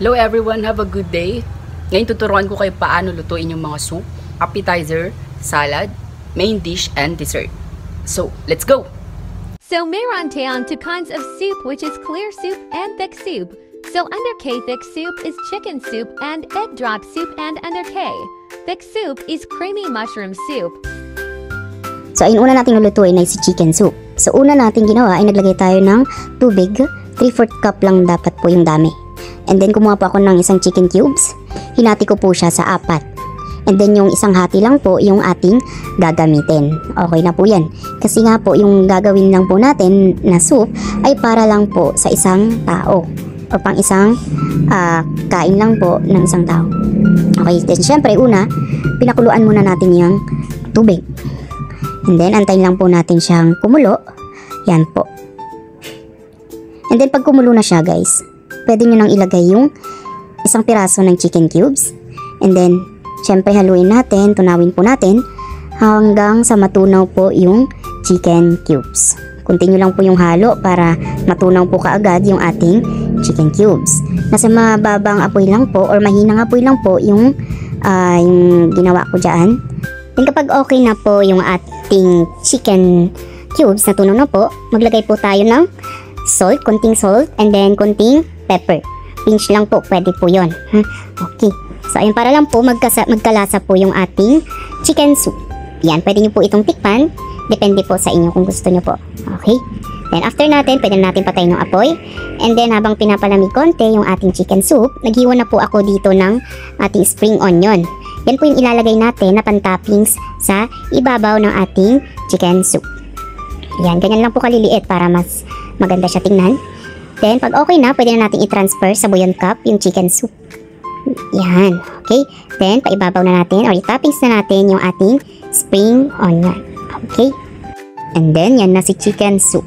Hello everyone, have a good day. Ngayon tuturuan ko kayo paano lutuin yung mga soup, appetizer, salad, main dish, and dessert. So, let's go! So meron tayong two kinds of soup, which is clear soup and thick soup. So under K, thick soup is chicken soup and egg drop soup, and under K, thick soup is creamy mushroom soup. So ayun, una nating lulutuin ay si chicken soup. So una nating ginawa ay naglagay tayo ng tubig, 3/4 cup lang dapat po yung dami. And then kumuha po ako ng isang chicken cubes, hinati ko po siya sa 4. And then yung isang hati lang po yung ating gagamitin. Okay na po yan. Kasi nga po yung gagawin lang po natin na soup ay para lang po sa isang tao. O pang isang kain lang po ng isang tao. Okay, then syempre una, pinakuluan muna natin yung tubig. And then antayin lang po natin siyang kumulo. Yan po. And then pag kumulo na siya guys, pwede nyo nang ilagay yung isang piraso ng chicken cubes. And then, syempre haluin natin, tunawin po natin hanggang sa matunaw po yung chicken cubes. Continue lang po yung halo para matunaw po kaagad yung ating chicken cubes. Nasa mababang apoy lang po or mahinang apoy lang po yung ginawa ko dyan. Then kapag okay na po yung ating chicken cubes, natunaw na po, maglagay po tayo ng salt, konting salt, and then konting pepper. Pinch lang po, pwede po yun. Okay. So, ayun, para lang po magkalasa po yung ating chicken soup. Yan, pwede nyo po itong tikpan. Depende po sa inyo kung gusto nyo po. Okay. Then, after natin, pwede natin patayin yung apoy. And then, habang pinapalamig konti yung ating chicken soup, naghiwa na po ako dito ng ating spring onion. Yan po yung ilalagay natin na pan-toppings sa ibabaw ng ating chicken soup. Yan, ganyan lang po kaliliit para mas maganda siya tingnan. Then, pag okay na, pwede na natin i-transfer sa bouillon cup yung chicken soup. Yan, okay. Then, paibabaw na natin or i-toppings na natin yung ating spring onion. Okay. And then, yan na si chicken soup.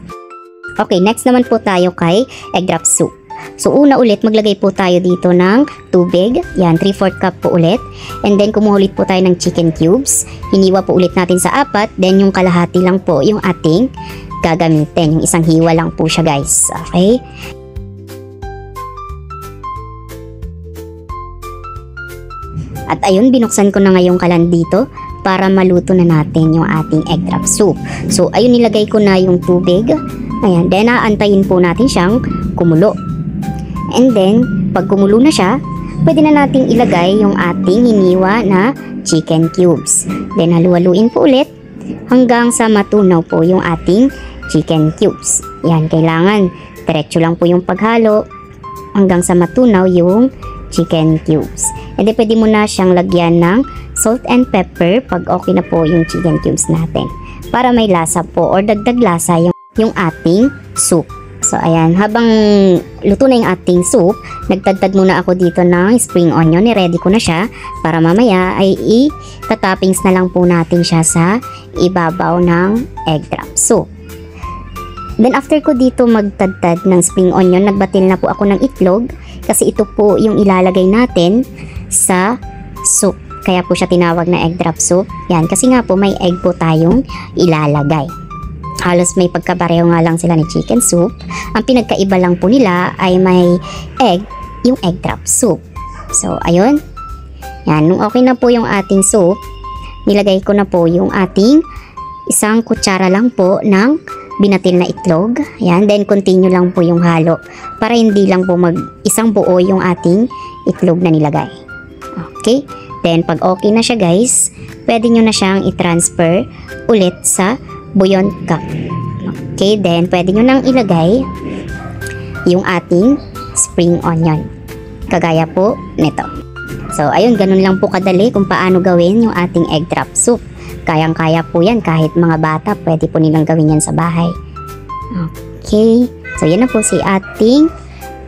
Okay, next naman po tayo kay egg drop soup. So, una ulit, maglagay po tayo dito ng tubig. Yan, 3/4 cup po ulit. And then, kumuha ulit po tayo ng chicken cubes. Hiniwa po ulit natin sa 4. Then, yung kalahati lang po yung ating gagamitin. Yung isang hiwa lang po siya guys. Okay? At ayun, binuksan ko na ngayong kalan dito para maluto na natin yung ating egg drop soup. So, ayun, nilagay ko na yung tubig. Ayan, then aantayin po natin siyang kumulo. And then, pag kumulo na siya, pwede na nating ilagay yung ating hiniwa na chicken cubes. Then, halu-haluin po ulit hanggang sa matunaw po yung ating chicken cubes. Yan, kailangan diretso lang po yung paghalo hanggang sa matunaw yung chicken cubes. And then, pwede mo na siyang lagyan ng salt and pepper pag okay na po yung chicken cubes natin. Para may lasa po or dagdag lasa yung ating soup. So, ayan, habang luto na yung ating soup, nagtagtad muna ako dito ng spring onion. Ready ko na siya para mamaya ay i-toppings na lang po natin siya sa ibabaw ng egg drop soup. Then, after ko dito magtagtad ng spring onion, nagbatil na po ako ng itlog kasi ito po yung ilalagay natin sa soup. Kaya po siya tinawag na egg drop soup. Yan, kasi nga po may egg po tayong ilalagay. Halos may pagkapareho nga lang sila ni chicken soup. Ang pinagkaiba lang po nila ay may egg, yung egg drop soup. So, ayun. Yan, nung okay na po yung ating soup, nilagay ko na po yung ating isang kutsara lang po ng binatil na itlog. Yan, then continue lang po yung halo para hindi lang po isang buo yung ating itlog na nilagay. Okay? Then, pag okay na siya guys, pwede nyo na siyang i-transfer ulit sa bouillon cup. Okay, then pwede nyo nang ilagay yung ating spring onion. Kagaya po nito. So, ayun, ganun lang po kadali kung paano gawin yung ating egg drop soup. Kayang-kaya po yan, kahit mga bata, pwede po nilang gawin yan sa bahay. Okay, so yan na po si ating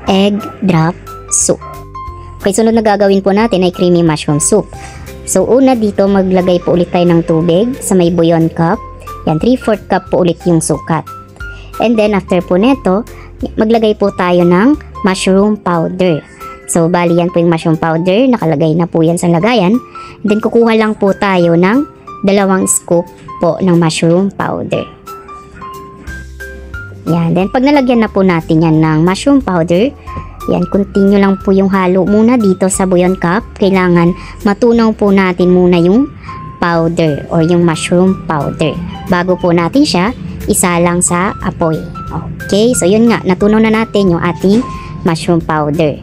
egg drop soup. Okay, sunod na gagawin po natin ay creamy mushroom soup. So, una dito, maglagay po ulit tayo ng tubig sa may bouillon cup. Yan, 3/4 cup po ulit yung sukat. And then, after po neto, maglagay po tayo ng mushroom powder. So, bali yan po yung mushroom powder. Nakalagay na po yan sa lagayan. And then, kukuha lang po tayo ng 2 scoop po ng mushroom powder. Yan. Then, pag nalagyan na po natin yan ng mushroom powder, Yan, continue lang po yung halo muna dito sa bouillon cup. Kailangan matunaw po natin muna yung powder or yung mushroom powder bago po natin siya isalang sa apoy. Okay, so yun nga, natunaw na natin yung ating mushroom powder.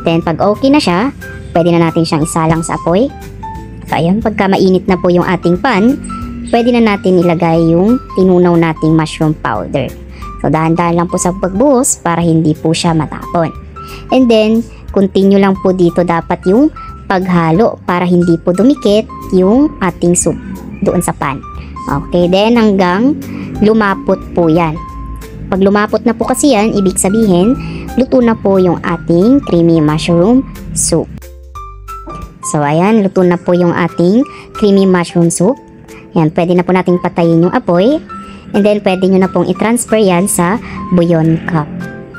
Then pag okay na siya, pwede na natin siyang isalang sa apoy. So ayun, pagka mainit na po yung ating pan, pwede na natin ilagay yung tinunaw nating mushroom powder. So dahan-dahan lang po sa pagbuhos para hindi po siya matapon. And then, continue lang po dito dapat yung paghalo para hindi po dumikit yung ating soup doon sa pan. Okay, then hanggang lumapot po yan. Pag lumapot na po kasi yan, ibig sabihin, luto na po yung ating creamy mushroom soup. So ayan, luto na po yung ating creamy mushroom soup. Yan, pwede na po nating patayin yung apoy. And then, pwede nyo na pong i-transfer yan sa bouillon cup.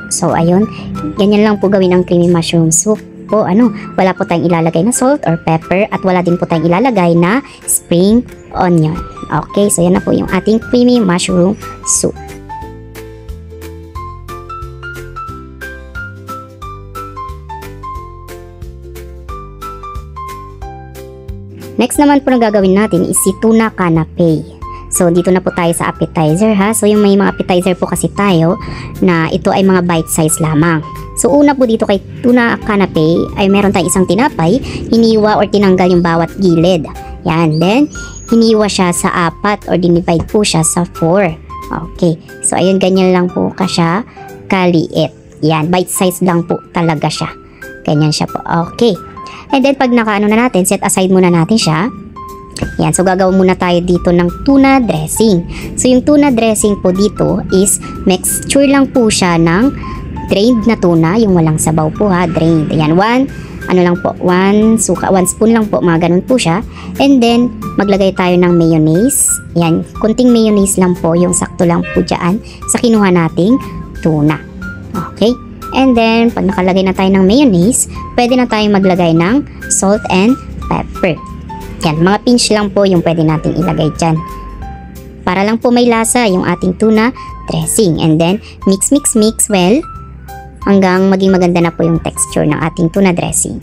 So ayun, ganyan lang po gawin ang creamy mushroom soup po. Wala po tayong ilalagay na salt or pepper at wala din po tayong ilalagay na spring onion. Okay, so yan na po yung ating creamy mushroom soup. Next naman po na gagawin natin is si tuna canapé. So, dito na po tayo sa appetizer ha. So, yung may mga appetizer po kasi tayo na ito ay mga bite size lamang. So, una po dito kay tuna canapé ay meron tayong isang tinapay, hiniwa or tinanggal yung bawat gilid. Yan. Then, hiniwa siya sa 4 or dinivide po siya sa 4. Okay. So, ayun, ganyan lang po siya kaliit. Yan. Bite size lang po talaga siya. Ganyan siya po. Okay. And then, pag nakaano na natin, set aside muna natin siya. Yan, so gagawin muna tayo dito ng tuna dressing. So yung tuna dressing po dito is mixture lang po siya ng drained na tuna, yung walang sabaw po ha, drained. Yan, 1 spoon lang po, mga ganun po siya. And then, maglagay tayo ng mayonnaise. Yan, konting mayonnaise lang po, yung sakto lang po dyan sa kinuha nating tuna. Okay? And then, pag nakalagay na tayo ng mayonnaise, pwede na tayong maglagay ng salt and pepper. Yan, mga pinch lang po yung pwede natin ilagay dyan. Para lang po may lasa yung ating tuna dressing. And then, mix well hanggang maging maganda na po yung texture ng ating tuna dressing.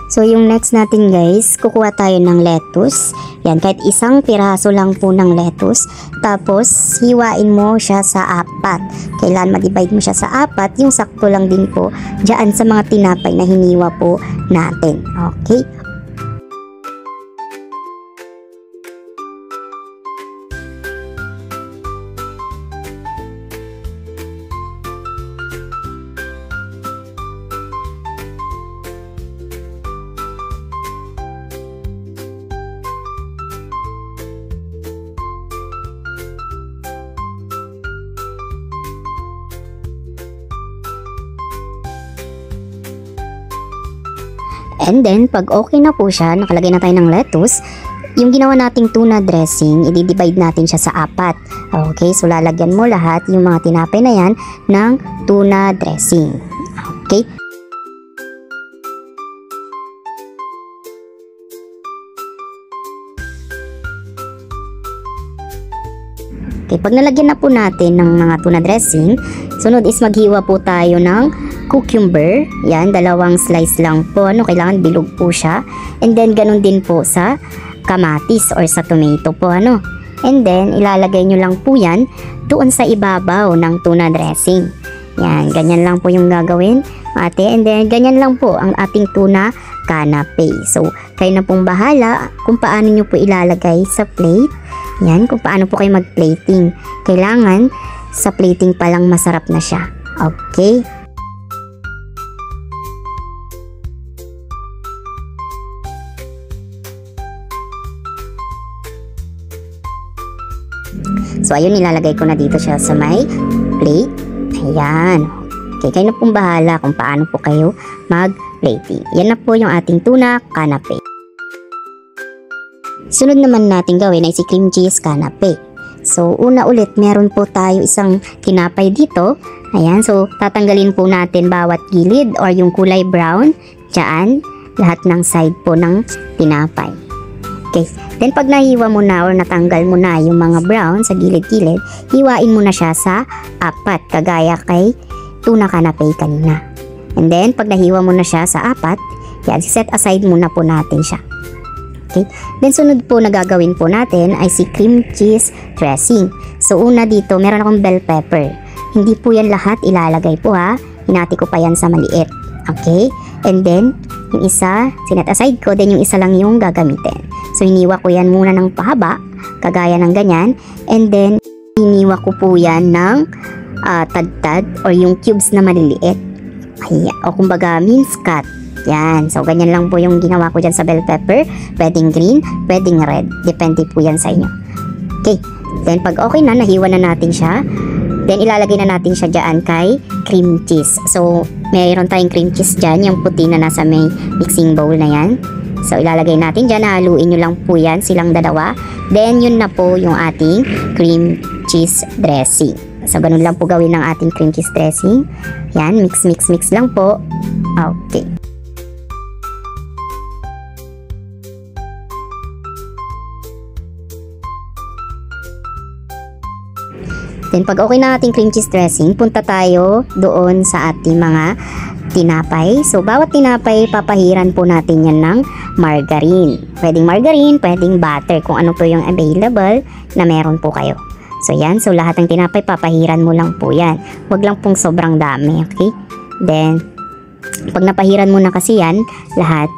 So, yung next natin guys, kukuha tayo ng lettuce. Yan, kahit isang piraso lang po ng lettuce. Tapos, hiwain mo siya sa 4. Kailan ma-divide mo siya sa 4, yung sakto lang din po dyan sa mga tinapay na hiniwa po natin. Okay? And then, pag okay na po siya, nakalagay na tayo ng lettuce, yung ginawa nating tuna dressing, i-divide natin siya sa 4. Okay, so lalagyan mo lahat yung mga tinapay na yan ng tuna dressing. Okay. Okay, pag nalagyan na po natin ng mga tuna dressing, sunod is maghiwa po tayo ng cucumber. Yan, 2 slice lang po. Kailangan bilog po siya. And then, ganun din po sa kamatis or sa tomato po. And then, ilalagay nyo lang po yan doon sa ibabaw ng tuna dressing. Yan, ganyan lang po yung gagawin, ate. And then, ganyan lang po ang ating tuna canapé. So, kayo na pong bahala kung paano nyo po ilalagay sa plate. Yan, kung paano po kayo mag-plating. Kailangan, sa plating pa lang masarap na siya. Okay? So, ayun, nilalagay ko na dito siya sa may plate. Ayan. Okay, kayo na pong bahala kung paano po kayo mag-plating. Yan na po yung ating tuna canapé. Sunod naman natin gawin ay si cream cheese canapé. So, una ulit, meron po tayo isang kinapay dito. Ayan, so tatanggalin po natin bawat gilid or yung kulay brown dyan. lahat ng side po ng tinapay. Okay. Then pag nahiwa mo na or natanggal mo na yung mga brown sa gilid-gilid, hiwain mo na siya sa 4 kagaya kay tuna canapé kanina. And then pag nahiwa mo na siya sa 4, yan, set aside muna po natin siya. Okay. Then sunod po na gagawin po natin ay si cream cheese dressing. So una dito, meron akong bell pepper. Hindi po yan lahat ilalagay po ha. Hinati ko pa yan sa maliit. Okay? And then, yung isa, sinet aside ko, then yung isa lang yung gagamitin. So hiniwa ko yan muna ng pahaba, kagaya ng ganyan. And then, hiniwa ko po yan ng tad-tad or yung cubes na maliliit. Ay, o kumbaga mince cut. Yan. So, ganyan lang po yung ginawa ko dyan sa bell pepper. Pwedeng green, pwedeng red. Depende po yan sa inyo. Okay. Then, pag okay na, nahiwa na natin siya. Then, ilalagay na natin siya dyan kay cream cheese. So, mayroon tayong cream cheese dyan. Yung puti na nasa may mixing bowl na yan. So, ilalagay natin dyan. Haluin nyo lang po yan. Silang dalawa. Then, yun na po yung ating cream cheese dressing. So, ganun lang po gawin ng ating cream cheese dressing. Yan. Mix, mix, mix lang po. Okay. Then, pag okay na ating cream cheese dressing, punta tayo doon sa ating mga tinapay. So, bawat tinapay, papahiran po natin yan ng margarine. Pwedeng margarine, pwedeng butter, kung ano po yung available na meron po kayo. So, yan. So, lahat ng tinapay, papahiran mo lang po yan. Huwag lang pong sobrang dami, okay? Then, pag napahiran mo na kasi yan, lahat,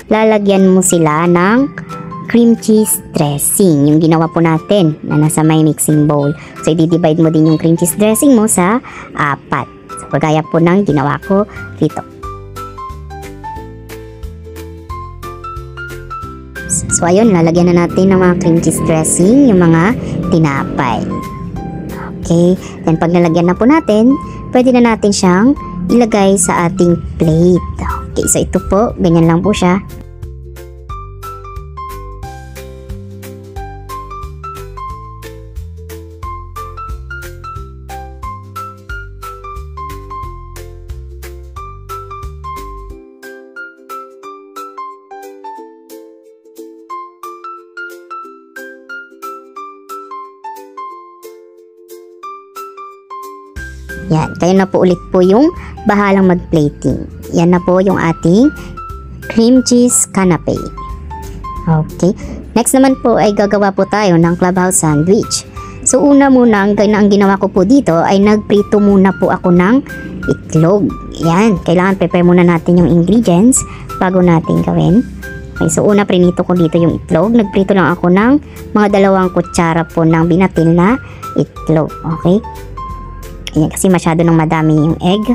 lalagyan mo sila ng cream cheese dressing, yung ginawa po natin na nasa may mixing bowl. So, i-divide mo din yung cream cheese dressing mo sa 4. So, kagaya po ng ginawa ko dito. So, ayun, lalagyan na natin ng mga cream cheese dressing yung mga tinapay. Okay, then pag nalagyan na po natin, pwede na natin siyang ilagay sa ating plate. Okay, so ito po, ganyan lang po siya. Yan, kayo na po ulit po yung bahalang mag-plating. Yan na po yung ating cream cheese canapé. Okay. Next naman po ay gagawa po tayo ng clubhouse sandwich. So una muna, ang ginawa ko po dito ay nagprito muna po ako ng itlog. Yan, kailangan prepare muna natin yung ingredients bago natin gawin. Okay, so una prinito ko dito yung itlog. Nagprito lang ako ng mga 2 kutsara po ng binatil na itlog. Okay. Ayan, kasi masyado nang madami yung egg.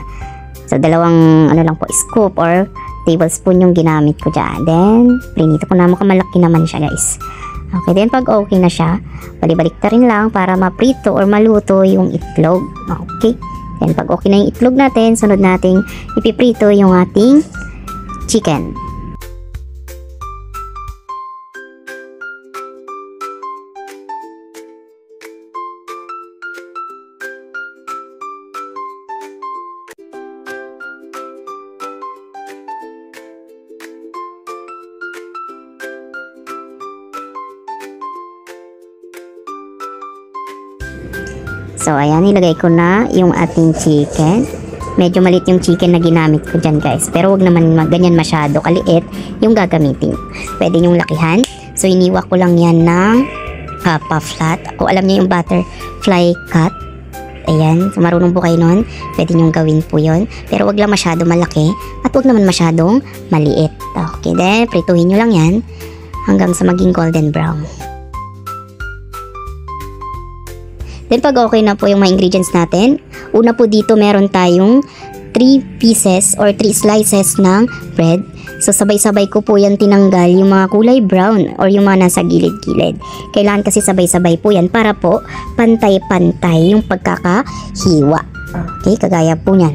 So, 2 ano lang po, scoop or tablespoon yung ginamit ko dyan. Then, prinito ko na, mukhang malaki naman siya, guys. Okay, then pag okay na siya, balibalik ta rin lang para maprito or maluto yung itlog. Okay. Then, pag okay na yung itlog natin, sunod nating ipiprito yung ating chicken. So, ayan, nilagay ko na yung ating chicken. Medyo malit yung chicken na ginamit ko dyan, guys. Pero wag naman ganyan masyado kaliit yung gagamitin. Pwede yung lakihan. So, iniwa ko lang yan ng pa-flat. Kung alam niyo yung butterfly cut, ayan, so marunong po kayo nun, pwede nyo gawin po yun. Pero wag lang masyado malaki at wag naman masyadong maliit. Okay, then, prituhin nyo lang yan hanggang sa maging golden brown. Then, pag okay na po yung mga ingredients natin, una po dito meron tayong 3 pieces or 3 slices ng bread. So, sabay-sabay ko po yan tinanggal yung mga kulay brown or yung mga nasa gilid-gilid. Kailangan kasi sabay-sabay po yan para po pantay-pantay yung pagkakahiwa. Okay, kagaya po nyan.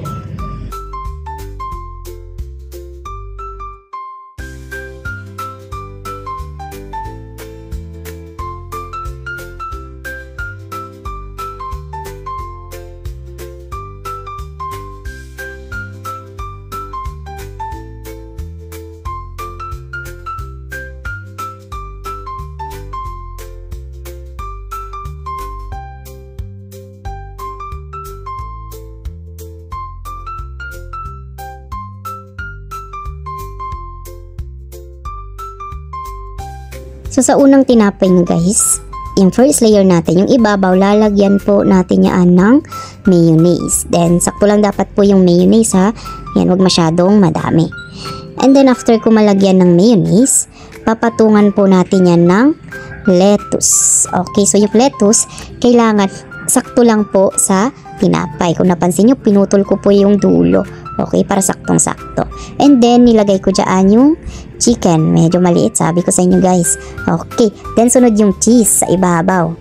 So sa unang tinapay nyo guys, yung first layer natin, yung ibabaw, lalagyan po natin yan ng mayonnaise. Then sakto lang dapat po yung mayonnaise ha. Yan, wag masyadong madami. And then after ko malagyan ng mayonnaise, papatungan po natin yan ng lettuce. Okay, so yung lettuce, kailangan sakto lang po sa tinapay. Kung napansin nyo, pinutol ko po yung dulo. Okay, para saktong-sakto. And then, nilagay ko dyan yung chicken. Medyo maliit, sabi ko sa inyo guys. Okay, then sunod yung cheese sa ibabaw.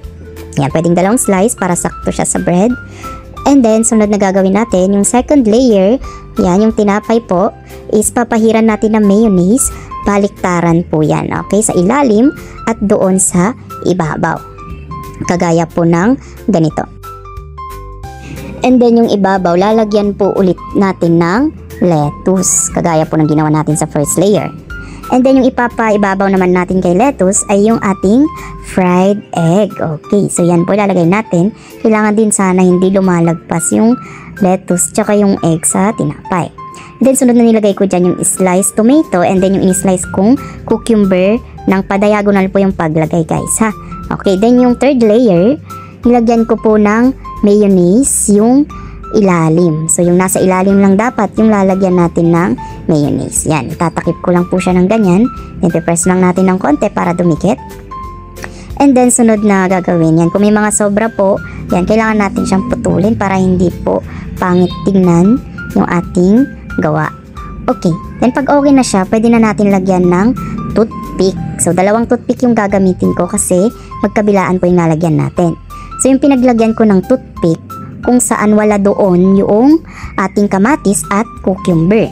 Yan, pwedeng dalawang slice para sakto siya sa bread. And then, sunod na gagawin natin, yung second layer, yan, yung tinapay po, is papahiran natin ng mayonnaise. Baliktaran po yan, okay, sa ilalim at doon sa ibabaw. Kagaya po ng ganito. And then yung ibabaw, lalagyan po ulit natin ng lettuce. Kagaya po ng ginawa natin sa first layer. And then yung ipapaibabaw naman natin kay lettuce ay yung ating fried egg. Okay, so yan po lalagay natin. Kailangan din sana hindi lumalagpas yung lettuce tsaka yung egg sa tinapay. And then sunod na nilagay ko dyan yung sliced tomato and then yung in-slice kong cucumber ng pa-diagonal po yung paglagay guys ha. Okay, then yung third layer, nilagyan ko po ng mayonnaise yung ilalim. So yung nasa ilalim lang dapat yung lalagyan natin ng mayonnaise. Yan, itatakip ko lang po siya ng ganyan. Then press lang natin ng konti para dumikit. And then sunod na gagawin yan. Kung may mga sobra po, yan, kailangan natin siyang putulin para hindi po pangit tingnan yung ating gawa. Okay, then pag okay na siya, pwede na natin lagyan ng toothpick. So dalawang toothpick yung gagamitin ko kasi magkabilaan po yung lalagyan natin. So yung pinaglagyan ko ng toothpick, kung saan wala doon yung ating kamatis at cucumber.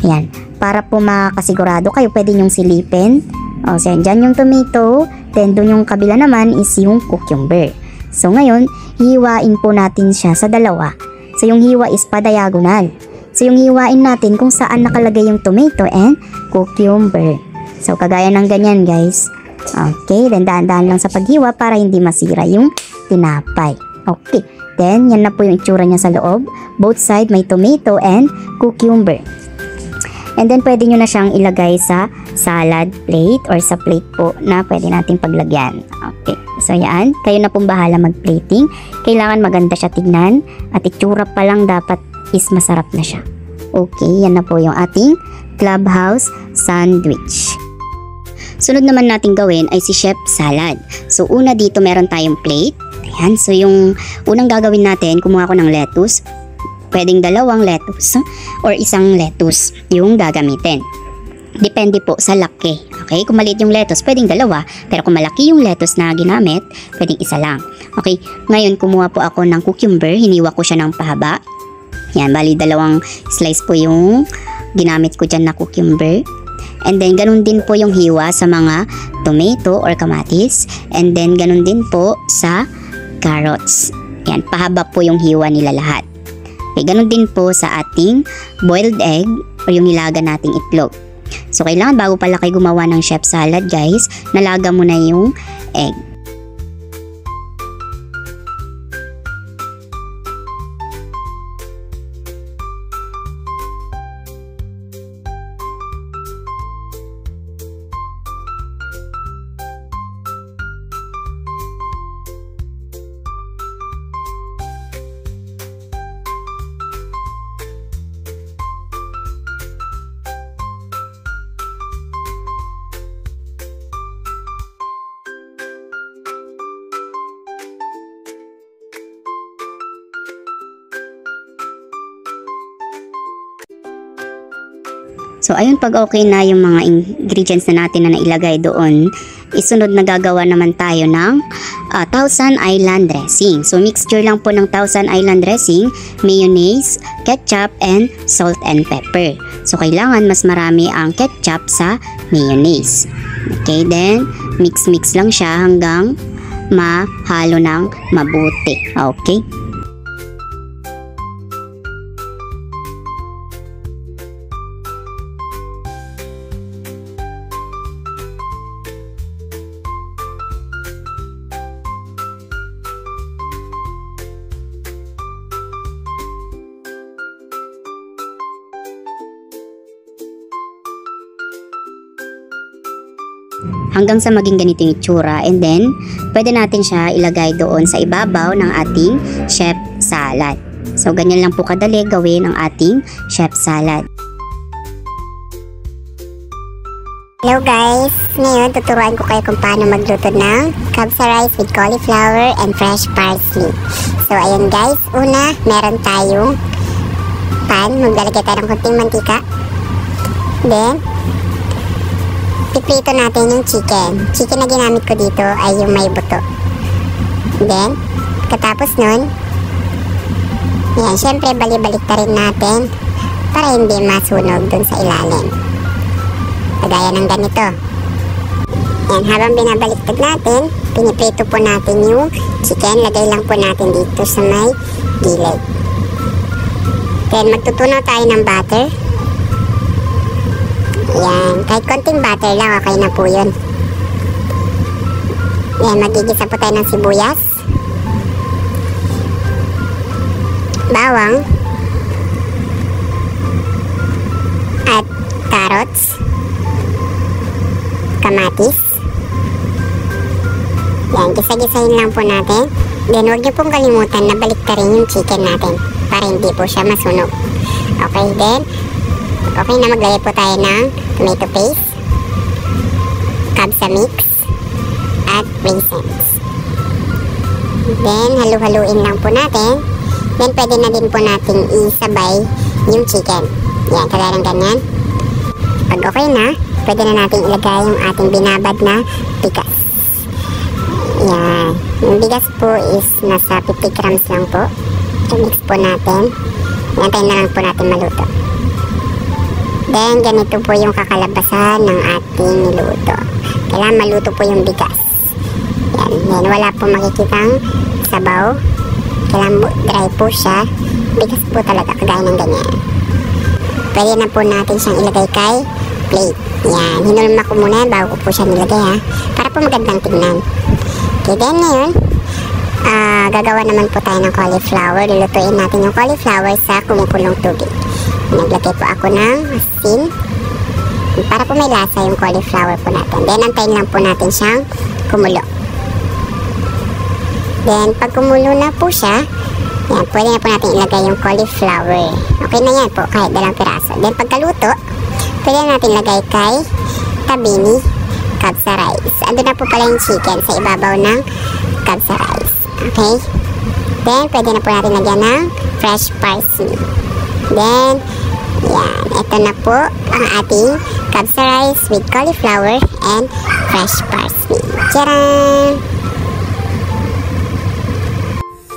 Yan, para po makasigurado kayo, pwede nyong silipin. O, so yan, dyan yung tomato, then doon yung kabila naman is yung cucumber. So ngayon, hiwain po natin siya sa dalawa. So yung hiwa is pa-diagonal. So yung hiwain natin kung saan nakalagay yung tomato and cucumber. So kagaya ng ganyan guys. Okay, then dahan-dahan lang sa paghiwa para hindi masira yung tinapay. Okay, then yan na po yung itsura niya sa loob. Both side may tomato and cucumber. And then pwede nyo na siyang ilagay sa salad plate or sa plate po na pwede nating paglagyan. Okay, so yan, kayo na pong bahala mag-plating. Kailangan maganda siya tignan at itsura pa lang dapat is masarap na siya. Okay, yan na po yung ating clubhouse sandwich. Sunod naman natin gawin ay si chef salad. So una dito meron tayong plate. Ayan, so yung unang gagawin natin, kumuha ko ng lettuce. Pwedeng dalawang lettuce or isang lettuce yung gagamitin. Depende po sa laki. Okay, kung maliit yung lettuce, pwedeng dalawa. Pero kung malaki yung lettuce na ginamit, pwedeng isa lang. Okay, ngayon kumuha po ako ng cucumber. Hiniwa ko siya ng pahaba. Yan, bali dalawang slice po yung ginamit ko dyan na cucumber. And then, ganun din po yung hiwa sa mga tomato or kamatis. And then, ganun din po sa carrots. Yan, pahaba po yung hiwa nila lahat. Okay, ganun din po sa ating boiled egg or yung nilaga nating itlog. So, kailangan bago pala kayo gumawa ng chef salad, guys, nalaga mo na yung egg. So, ayun, pag okay na yung mga ingredients na natin na nailagay doon, isunod na gagawa naman tayo ng Thousand Island dressing. So, mixture lang po ng Thousand Island dressing, mayonnaise, ketchup, and salt and pepper. So, kailangan mas marami ang ketchup sa mayonnaise. Okay, then, mix-mix lang siya hanggang mahalo ng mabuti. Okay. hanggang sa maging ganito yung itsura. And then, pwede natin siya ilagay doon sa ibabaw ng ating chef salad. So, ganyan lang po kadali gawin ang ating chef salad. Hello guys! Ngayon, tuturuan ko kayo kung paano magluto ng kabsa rice with cauliflower and fresh parsley. So, ayun guys. Una, meron tayong pan. Maglalagay tayo ng konting mantika. Then, piprito natin yung chicken. Chicken na ginamit ko dito ay yung may buto. Then, katapos nun, yan, syempre bali-balik na rin natin para hindi masunog dun sa ilalim. Kagaya ng ganito. Yan, habang binabaliktad natin, piniprito po natin yung chicken. Lagay lang po natin dito sa may gilid. Then, magtutunaw tayo ng butter. Yan, kahit konting butter lang, okay na po yun. Yan, magigisa po tayo ng sibuyas, bawang, at carrots, kamatis. Yan, gisa-gisahin lang po natin. Then, huwag niyo pong kalimutan na baliktarin yung chicken natin para hindi po siya masunog. Okay, then, okay na, maglagay po tayo ng tomato paste, kabsa mix, at raisins. Then, halu-haluin lang po natin. Then, pwede na din po natin isabay yung chicken. Yan, kagaya ng ganyan. Pag okay na, pwede na natin ilagay yung ating binabad na bigas. Yan. Yung bigas po is nasa 50 grams lang po. I-mix po natin. Yantayin na lang po natin maluto. Then, ganito po yung kakalabasan ng ating niluto. Kailangan maluto po yung bigas. Yan. Then, wala po makikitang sabaw. Kailangan dry po siya. Bigas po talaga, kagaya ng ganyan. Pwede na po natin siyang ilagay kay plate. Yan. Hinulma ko muna bago ko po siya nilagay ha. Para po magandang tignan. Okay, then ngayon, gagawa naman po tayo ng cauliflower. Lulutuin natin yung cauliflower sa kumukulong tubig. Naglagay po ako ng asin para po may lasa yung cauliflower po natin. Then, antayin lang po natin siyang kumulo. Then, pag kumulo na po siya, yan, pwede na po natin ilagay yung cauliflower. Okay na yan po, kahit 2 piraso. Then, pagkaluto, pwede natin lagay kay tabi ni kabsa rice. Ando na po pala yung chicken sa ibabaw ng kabsa rice. Okay? Then, pwede na po natin lagyan ng fresh parsley. Then, yan. Ito na po ang ating kabsa rice with cauliflower and fresh parsley. Tcharam!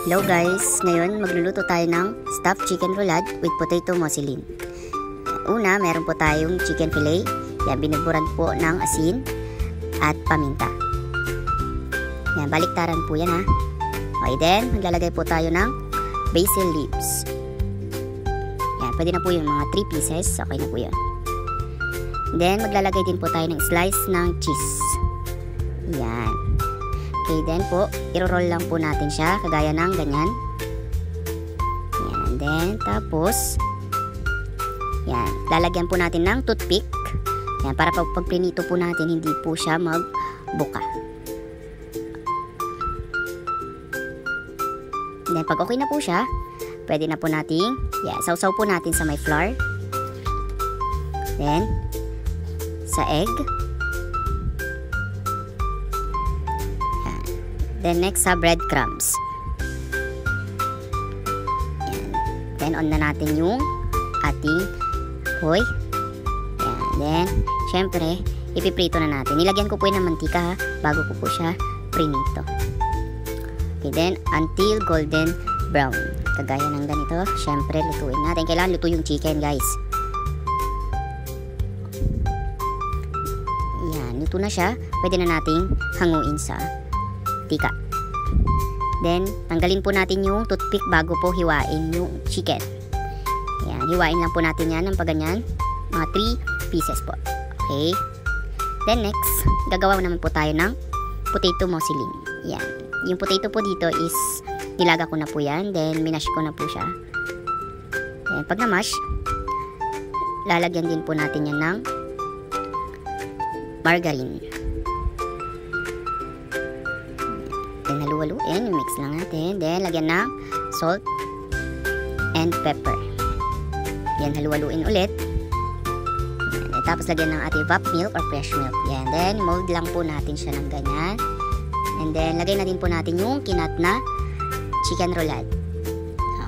Hello guys! Ngayon, magluluto tayo ng stuffed chicken roulade with potato mousseline. Una, meron po tayong chicken fillet. Yan, binuburan po ng asin at paminta. Yan, baliktaran po yan ha. Okay, then, maglalagay po tayo ng basil leaves. Yan, pwede na po yung mga 3 pieces. Okay na po yan. Then, maglalagay din po tayo ng slice ng cheese. Yan. Okay, then po, iro-roll lang po natin siya, kagaya ng ganyan. Yan, then, tapos, yan, lalagyan po natin ng toothpick. Yan, para pag prinito po natin, hindi po siya magbuka. Then, pag okay na po siya, pwede na po natin, yan, sausaw po natin sa may flour. Then, sa egg. Yan. Then, next sa breadcrumbs. Yan. Then, on na natin yung ating hoy. Yan. Then, syempre, ipiprito na natin. Nilagyan ko po yun ng mantika ha, bago ko po siya prinito. Okay, then, until golden brown. Kagaya ng ganito, syempre, lutuin natin. Kailangan luto yung chicken, guys. Yan, luto na siya. Pwede na nating hanguin sa tika. Then, tanggalin po natin yung toothpick bago po hiwain yung chicken. Yan, hiwain lang po natin yan ng paganyan. Mga 3 pieces po. Okay. Then, next, gagawa naman po tayo ng potato mousseline. Yan. Yung potato po dito is nilaga ko na po yan. Then, minash ko na po siya. Then, pag na-mash, lalagyan din po natin yan ng margarine. halu-haluin. Mix lang natin. Then, lagyan ng salt and pepper. Yan, halu-haluin ulit. Yan. Tapos, lagyan ng ating evap milk or fresh milk. Yan. Then, mold lang po natin siya ng ganyan. And then, lagay na din po natin yung kinat na chicken roulade.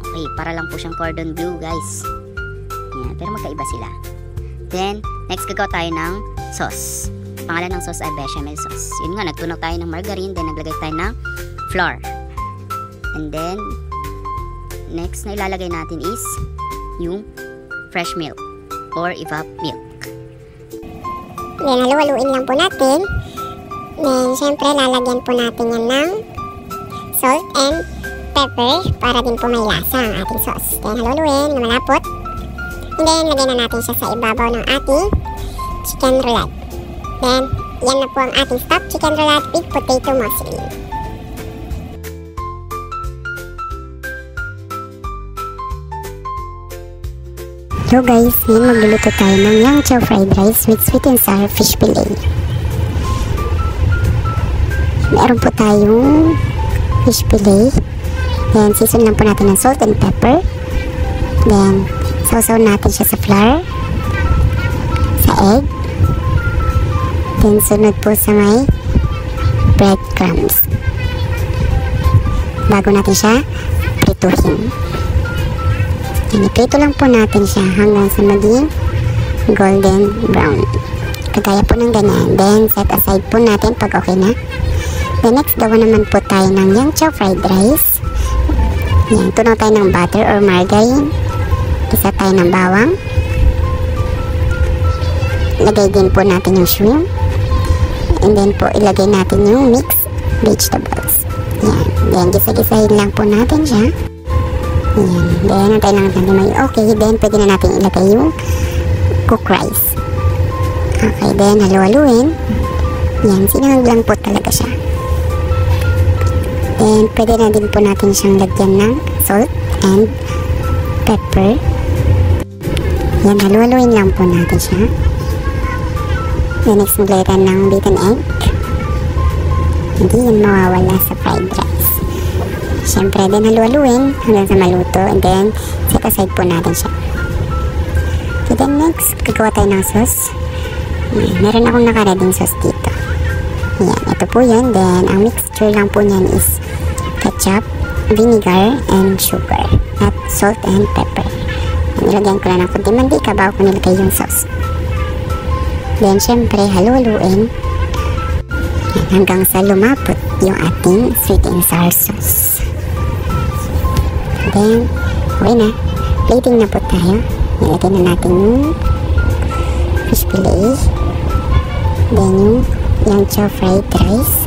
Okay, para lang po siyang cordon bleu, guys. Yan, pero magkaiba sila. Then, next gagawa tayo ng sauce. Pangalan ng sauce ay bechamel sauce. Yun nga, nagtunaw tayo ng margarine, then naglagay tayo ng flour. And then, next na ilalagay natin is yung fresh milk or evap milk. Then, halu-haluin lang po natin. Then, syempre, lalagyan po natin yan ng salt and pepper para din po may lasa ang ating sauce. Then, halu-haluin na malapot. And then, lagyan na natin siya sa ibabaw ng ating chicken roulade. Then, yan na po ang ating stuffed chicken roulade with potato muslin. Hello guys, ngayon magluluto tayo ng yang chow fried rice with sweet and sour fish fillet. Meron po tayong fish fillet. Then, season lang po natin ng salt and pepper. Then, sausaw natin siya sa flour, sa egg. Then, sunod po sa may breadcrumbs. Bago natin siya prituhin. Prito lang po natin siya hanggang sa maging golden brown. Kagaya po ng ganyan. Then, set aside po natin pag okay na. Then, next, gawa naman po tayo ng yang chow fried rice. Yan, tunaw tayo ng butter or margarine. Isa tayo ng bawang. Lagay din po natin yung shrimp. And then po, ilagay natin yung mixed vegetables. Yan. Then, gisa-gisahin lang po natin siya. Yan. Then, antay lang natin may okay. Then, pwede na natin ilagay yung cooked rice. Okay, then, halu-haluin. Yan, sinangag lang po talaga siya. Then, pwede na din po natin siyang lagyan ng salt and pepper. Yan, halu-haluin lang po natin siya. Then, next, maglagay tayo ng beaten egg. Hindi yan mawawala sa fried rice. Siyempre, then halu-haluin hanggang sa maluto. And then, set aside po natin siya. So, then next, gagawa tayo ng sauce. Meron akong nakareding sauce dito. Yan, ito po yan. Then, ang mixture lang po niyan is ketchup, vinegar, and sugar. At salt and pepper. Nilagyan ko lang ng kunti mantika bago ko nilagay yung sauce. Then, syempre, halu-haluin hanggang sa lumapot yung ating sweet and sour sauce. Then, okay na. Plating na po tayo. Nilagay na natin yung fish fillet. Then, yung yang chow fried rice.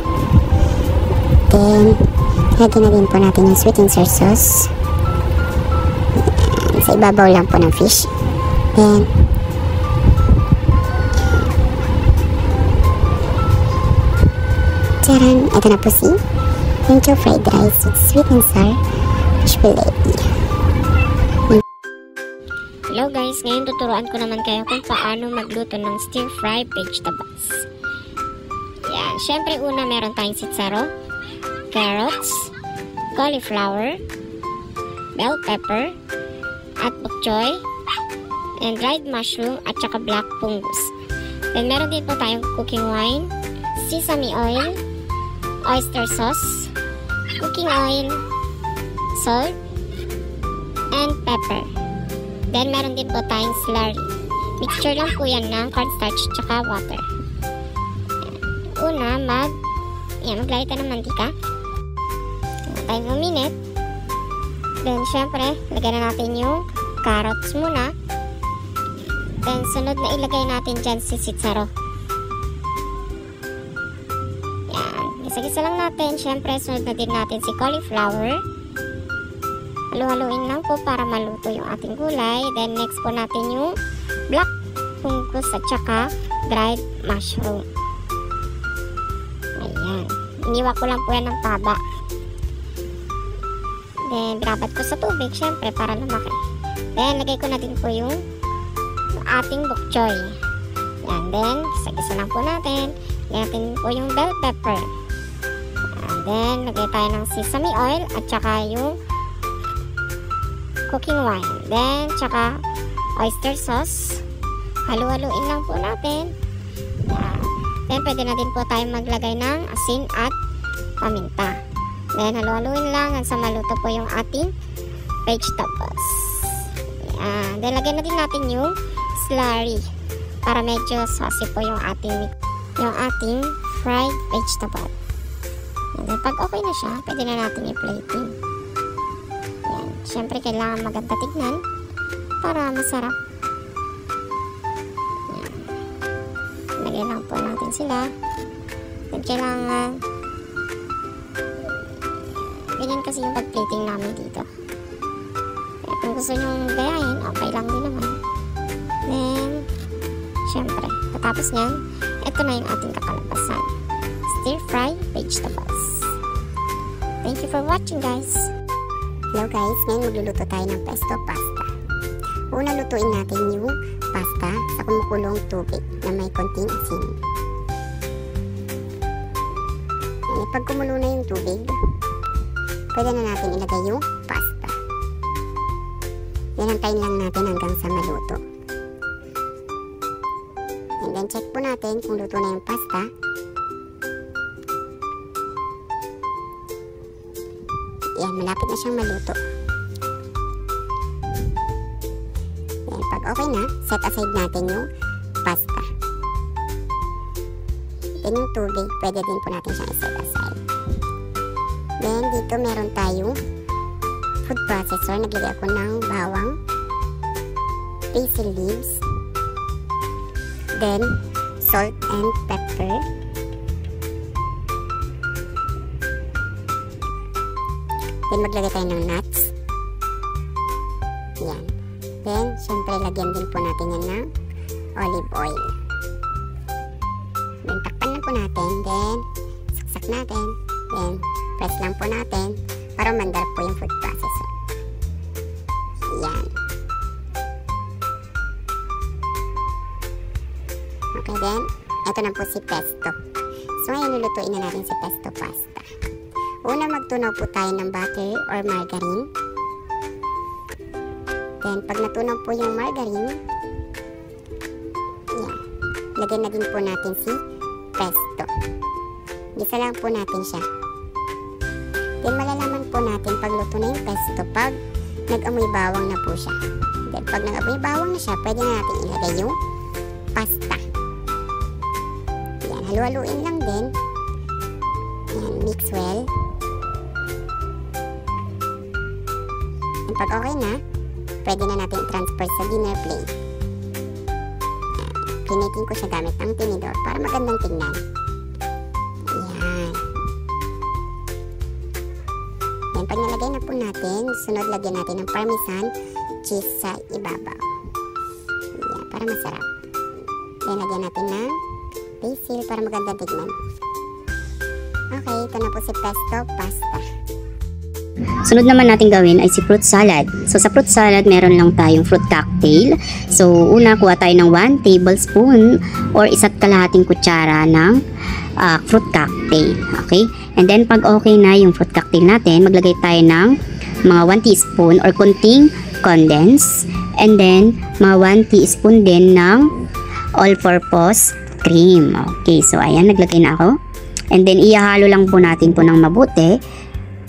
Then, lagyan na din po natin yung sweet and sour sauce. Sa ibabaw lang po ng fish. Then, charan! Ito na po si yang chow fried rice with sweet and sour fish fillet. Hello guys, ngayon tuturuan ko naman kayo kung paano magluto ng stir-fry vegetables. Yan, syempre una meron tayong sitsaro, carrots, cauliflower, bell pepper, at bok choy, and dried mushroom, at saka black fungus. Then meron din po tayong cooking wine, sesame oil, oyster sauce, cooking oil, salt, and pepper. Then, meron din po tayong slurry. Mixture lang po yan ng cornstarch tsaka water. Una, maglagay tayo ng mantika. Tayo 1 minute. Then, syempre, lagyan na natin yung carrots muna. Then, sunod na ilagay natin dyan si sitsaro. Yan. Gisa-gisa lang natin. Syempre, sunod na din natin si cauliflower. Halu-haluin lang po para maluto yung ating gulay. Then, next po natin yung black fungus at saka dried mushroom. Ayan. Iniwa ko lang po yan ng taba. Then, binabad ko sa tubig, syempre, para lumaki. Then, lagay ko na din po yung ating bok choy. Ayan. Then, gisa-gisa lang po natin. Lagyan natin po yung bell pepper. And then, lagay tayo ng sesame oil at saka yung cooking wine. Then, tsaka oyster sauce. Halu-haluin lang po natin. Yan. Then, pwede na din po tayo maglagay ng asin at paminta. Then, halu-haluin lang hanggang sa maluto po yung ating vegetables. Yan. Then, lagyan na din natin yung slurry para medyo saucy po yung ating fried vegetable. And then, pag okay na siya, pwede na natin i-plating. Yan. Siyempre, kailangan maganda tignan para masarap. Yan. Lagyan lang po natin sila. Then, kailangan ganyan kasi yung pag-plating namin dito. Kaya kung gusto nyo gayahin, okay lang din naman. Then, syempre, patapos nyan, ito na yung ating kakalabasan. Stir-fry vegetables. Thank you for watching, guys. Hello guys, ngayon magluluto tayo ng pesto pasta. Una lutuin natin yung pasta sa kumukulong tubig na may konting asin. And pag kumulo na yung tubig, pwede na natin ilagay yung pasta. Hinantayin lang natin hanggang sa maluto. And then check po natin kung luto na yung pasta. Yan, malapit na siyang maluto. Yan, pag okay na, set aside natin yung pasta. Then yung tubig, pwede din po natin siyang set aside. Then dito meron tayong food processor. Naglagay ako ng bawang, basil leaves, then salt and pepper, then maglagay tayo ng nuts. Yan. Then syempre lagyan din po natin yan ng olive oil. Then takpan lang po natin, then saksak natin, then press lang po natin para mandar po yung food processor. Yan. Okay, then ito na po si pesto. So ngayon lulutuin na natin si pesto pasta. Una, magtunaw po tayo ng butter or margarine. Then pag natunaw po yung margarine, yan, lagyan na din po natin si pesto. Gisa lang po natin siya. Then malalaman po natin pag luto na yung pesto pag nag-amoy bawang na po siya. Then pag nag-amoy bawang na siya, pwede na natin ilagay yung pasta. Yan, halu-haluin lang din. Yan, mix well. And pag okay na, pwede na natin i-transfer sa dinner plate. Yan, pinitin ko siya gamit ng tinidor para magandang tingnan. Yan. Yan, pag nalagay na po natin, sunod lagyan natin ng parmesan cheese sa ibabaw. Yan, para masarap. Then lagyan natin ng basil para magandang tignan. Okay, ito na po si pesto pasta. Sunod naman natin gawin ay si fruit salad. So sa fruit salad, meron lang tayong fruit cocktail. So una, kuha tayo ng 1 tablespoon or 1.5 kutsara ng fruit cocktail. Okay? And then pag okay na yung fruit cocktail natin, maglagay tayo ng mga 1 teaspoon or konting condense. And then mga 1 teaspoon din ng all-purpose cream. Okay, so ayan, naglagay na ako. And then ihahalo lang po natin po ng mabuti.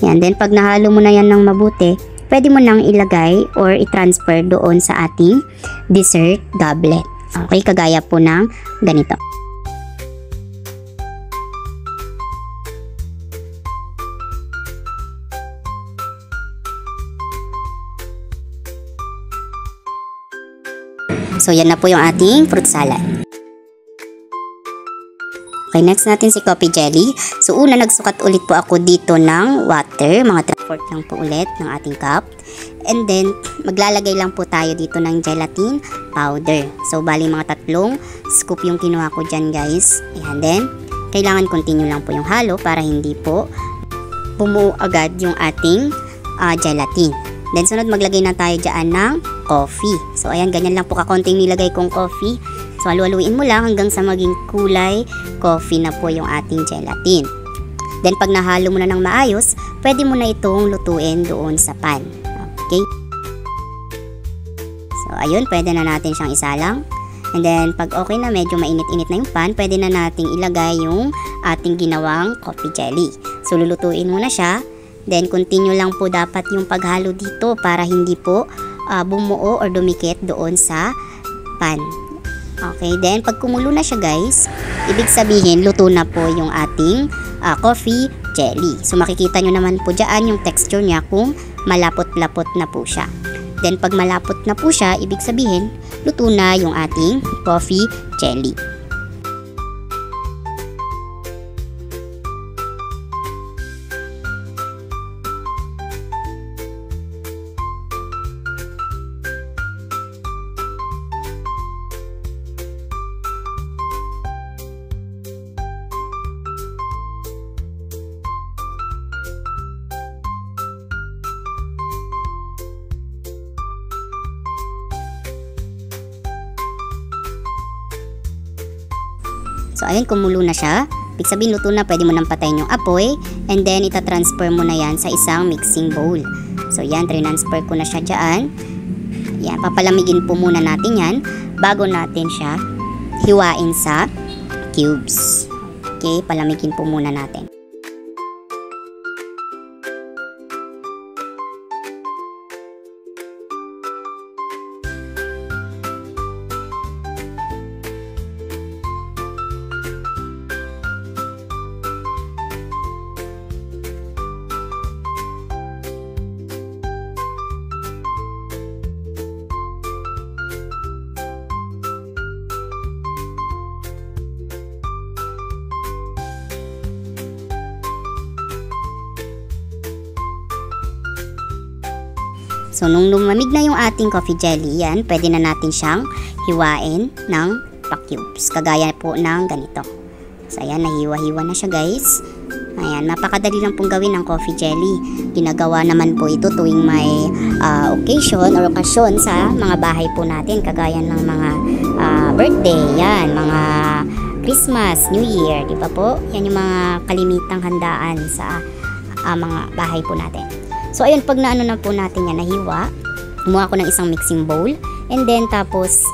Yan, then pag nahalo mo na yan ng mabuti, pwede mo nang ilagay or i-transfer doon sa ating dessert goblet. Okay, kagaya po ng ganito. So yan na po yung ating fruit salad. Okay, next natin si coffee jelly. So una, nagsukat ulit po ako dito ng water, mga 3/4 lang po ulit ng ating cup. And then maglalagay lang po tayo dito ng gelatin powder. So bali mga 3 scoop yung kinuha ko dyan, guys. Ayan, then kailangan continue lang po yung halo para hindi po bumuo agad yung ating gelatin. Then sunod, maglagay na tayo dyan ng coffee. So ayan, ganyan lang po kakonting nilagay kong coffee. So halu-haluin mo lang hanggang sa maging kulay coffee na po yung ating gelatin. Then pag nahalo mo na ng maayos, pwede mo na itong lutuin doon sa pan. Okay? So ayun, pwede na natin siyang isalang. And then pag okay na, medyo mainit-init na yung pan, pwede na nating ilagay yung ating ginawang coffee jelly. So lulutuin mo na siya. Then continue lang po dapat yung paghalo dito para hindi po bumuo or dumikit doon sa pan. Okay, then pag kumulo na siya guys, ibig sabihin luto na po yung ating coffee jelly. So makikita nyo naman po dyan yung texture niya kung malapot-lapot na po siya. Then pag malapot na po siya, ibig sabihin luto na yung ating coffee jelly. So ayun, kumulo na siya. Ibig sabihin luto na, pwede mo nang patayin yung apoy. And then ita-transfer mo na yan sa isang mixing bowl. So yan, transfer ko na siya dyan. Yan, papalamigin po muna natin yan bago natin siya hiwain sa cubes. Okay, palamigin po muna natin. So, nung lumamig na yung ating coffee jelly, yan, pwede na natin siyang hiwain ng pa-cubes. Kagaya po ng ganito. So, ayan, nahiwa-hiwa na siya guys. Ayan, napakadali lang pong gawin ng coffee jelly. Ginagawa naman po ito tuwing may occasion or okasyon sa mga bahay po natin. Kagaya ng mga birthday, yan, mga Christmas, New Year, di ba po? Yan yung mga kalimitang handaan sa mga bahay po natin. So, ayun, pag naano na po natin yan, nahiwa, kumuha ko ng isang mixing bowl, and then, tapos,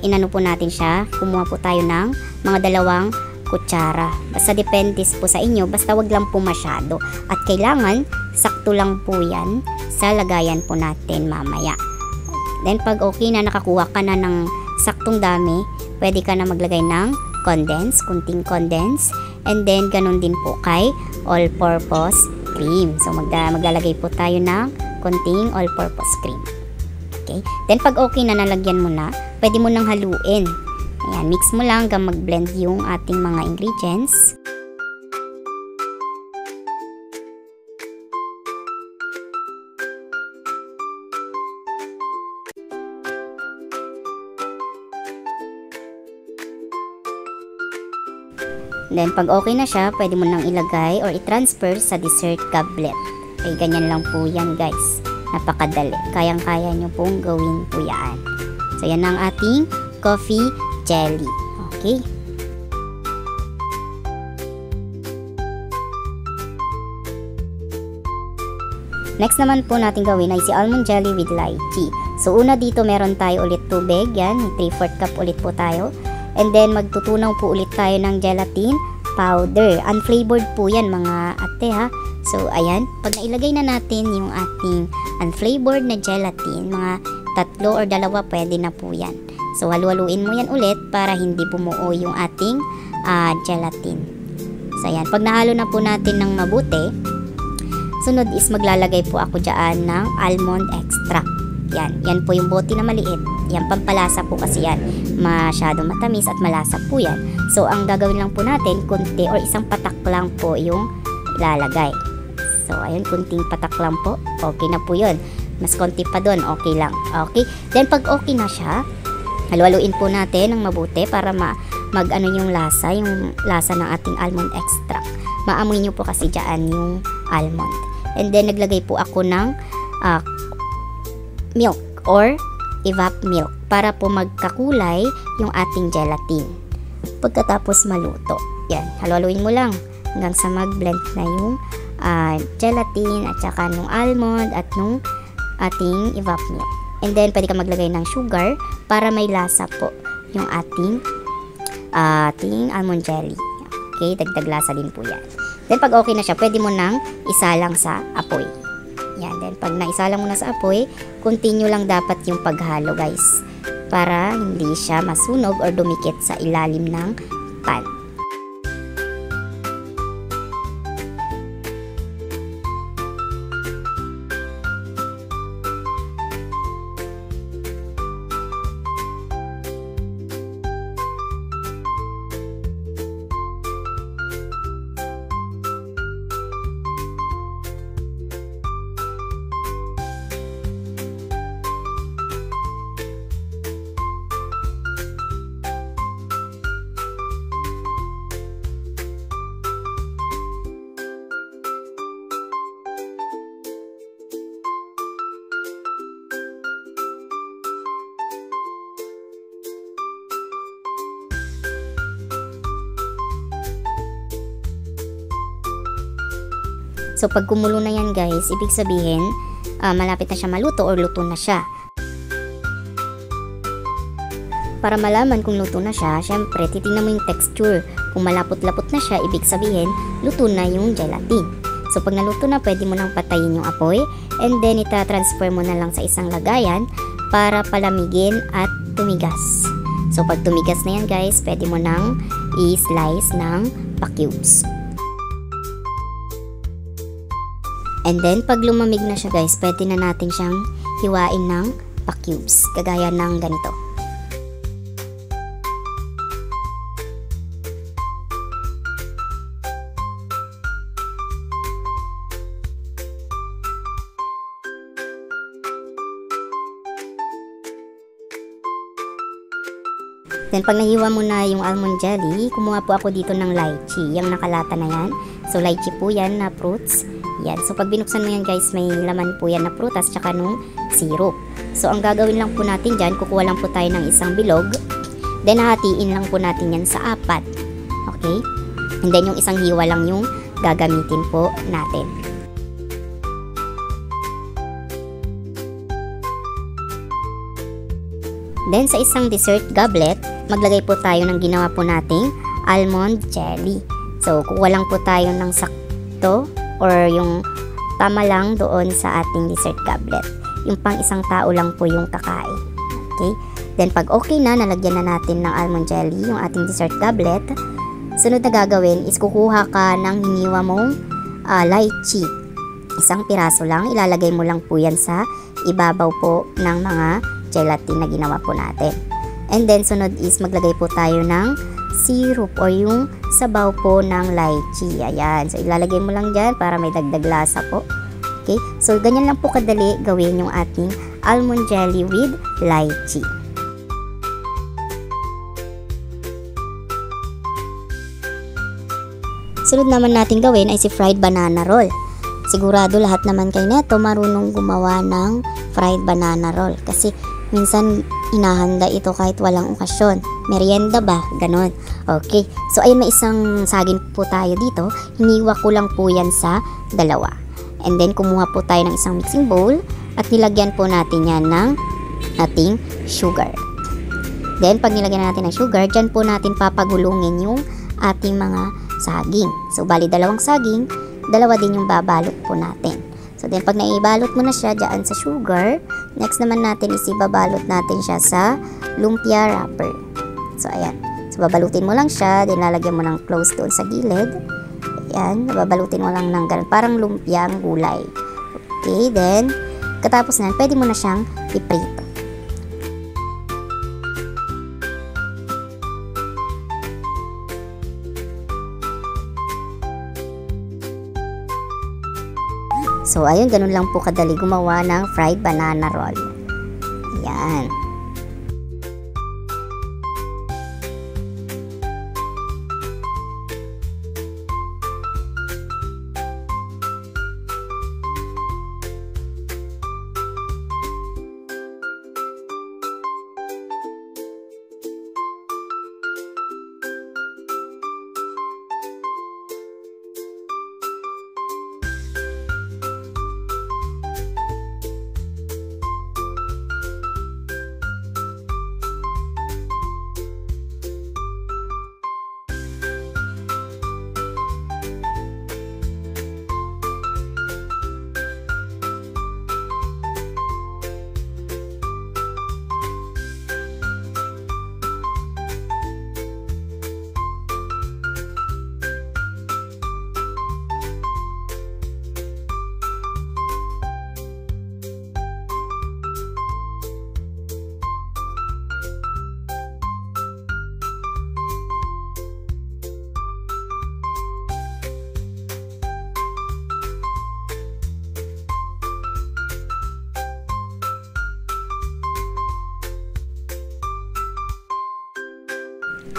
inano po natin siya, kumuha po tayo ng mga 2 kutsara. Basta depende po sa inyo, basta wag lang po masyado. At kailangan, sakto lang po yan sa lagayan po natin mamaya. Then, pag okay na, nakakuha ka na ng saktong dami, pwede ka na maglagay ng condense, kunting condense, and then, ganun din po kay all-purpose cream. So, maglalagay po tayo ng konting all-purpose cream. Okay? Then, pag okay na, nalagyan mo na, pwede mo nang haluin. Ayan, mix mo lang hanggang mag-blend yung ating mga ingredients. Then, pag okay na siya, pwede mo nang ilagay or i-transfer sa dessert goblet. Okay, ganyan lang po yan guys. Napakadali. Kayang-kaya nyo pong gawin po yan. So, yan ang ating coffee jelly. Okay. Next naman po natin gawin ay si almond jelly with lychee. So, una dito meron tayo ulit tubig. Yan, 3/4 cup ulit po tayo. And then, magtutunaw po ulit tayo ng gelatin powder. Unflavored po yan mga ate ha. So, ayan. Pag nailagay na natin yung ating unflavored na gelatin, mga 3 or 2 pwede na po yan. So, halu-haluin mo yan ulit para hindi bumuo yung ating gelatin. So, ayan. Pag nahalo na po natin ng mabuti, sunod is maglalagay po ako dyan ng almond extract. Yan. Yan po yung bote na maliit. Yan, pampalasa po kasi yan. Masyado matamis at malasa po yan. So, ang gagawin lang po natin, kunti or isang patak lang po yung ilalagay. So, ayun, kunting patak lang po. Okay na po yun. Mas konti pa doon, okay lang. Okay? Then, pag okay na siya, halu-haluin po natin ng mabuti para mag-ano yung lasa ng ating almond extract. Maamoy nyo po kasi dyan yung almond. And then, naglagay po ako ng milk or evap milk para po magkakulay yung ating gelatin. Pagkatapos maluto, yan, halu-haluin mo lang hanggang sa mag-blend na yung gelatin at saka nung almond at nung ating evap milk. And then, pwede ka maglagay ng sugar para may lasa po yung ating almond jelly. Okay, dagdag lasa din po yan. Then, pag okay na siya, pwede mo nang isalang sa apoy. Yan, then pag naisalang mo na sa apoy, continue lang dapat yung paghalo guys, para hindi siya masunog or dumikit sa ilalim ng pan. So, pag kumulo na yan guys, ibig sabihin, malapit na siya maluto or luto na siya. Para malaman kung luto na siya, syempre, titingnan mo yung texture. Kung malapot-lapot na siya, ibig sabihin, luto na yung gelatin. So, pag naluto na, pwede mo nang patayin yung apoy, and then, ita-transfer mo na lang sa isang lagayan para palamigin at tumigas. So, pag tumigas na yan guys, pwede mo nang i-slice ng pa-cubes. And then, pag lumamig na siya guys, pwede na natin siyang hiwain ng pa-cubes, kagaya ng ganito. Then, pag nahiwa mo na yung almond jelly, kumuha po ako dito ng lychee, yung nakalata na yan. So, lychee po yan na fruits. Yan. So, pag binuksan mo yan guys, may laman po yan na prutas tsaka nung syrup. So, ang gagawin lang po natin dyan, kukuha lang po tayo ng isang bilog. Then, hahatiin lang po natin yan sa 4. Okay? And then, yung isang hiwa lang yung gagamitin po natin. Then, sa isang dessert goblet, maglagay po tayo ng ginawa po nating almond jelly. So, kukuha lang po tayo ng sakto or yung tama lang doon sa ating dessert goblet. Yung pang isang tao lang po yung kakain. Okay? Then, pag okay na, nalagyan na natin ng almond jelly yung ating dessert goblet, sunod na gagawin is kukuha ka ng hiniwa mong lychee. Isang piraso lang, ilalagay mo lang po yan sa ibabaw po ng mga gelatin na ginawa po natin. And then, sunod is maglagay po tayo ng syrup or yung sabaw po ng lychee. Ayan. So, ilalagay mo lang dyan para may dagdag lasa po. Okay? So, ganyan lang po kadali gawin yung ating almond jelly with lychee. Sunod naman natin gawin ay si fried banana roll. Sigurado lahat naman kayo neto marunong gumawa ng fried banana roll. Kasi minsan inahanda ito kahit walang okasyon. Merienda ba? Ganon. Okay. So, ayun, may isang saging po tayo dito. Hiniwa ko lang po yan sa 2. And then, kumuha po tayo ng isang mixing bowl at nilagyan po natin yan ng ating sugar. Then, pag nilagyan natin ng sugar, dyan po natin papagulungin yung ating mga saging. So, bali 2 saging, 2 din yung babalot po natin. So, then, pag naibalot mo na siya dyan sa sugar, next naman natin is ibabalot natin siya sa lumpia wrapper. So, ayan. So, babalutin mo lang siya, then lalagyan mo ng close doon sa gilid. Ayan, babalutin mo lang ng ganun, parang lumpia ang gulay. Okay, then, katapos na, pwede mo na siyang iprito. So, ayun, ganun lang po kadali gumawa ng fried banana roll. Ayan.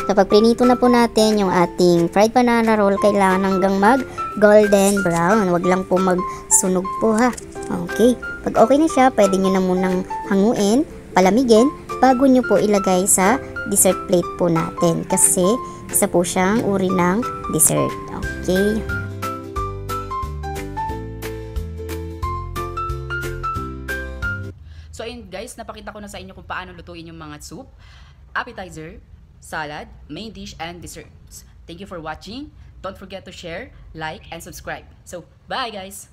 Kapag prinito na po natin yung ating fried banana roll, kailangan hanggang mag golden brown. Wag lang po magsunog po ha. Okay. Pag okay na siya, pwede nyo na munang hanguin, palamigin, bago nyo po ilagay sa dessert plate po natin. Kasi isa po siyang uri ng dessert. Okay. So ayun guys, napakita ko na sa inyo kung paano lutuin yung mga soup, appetizer, salad, main dish, and desserts. Thank you for watching. Don't forget to share, like, and subscribe. So, bye guys!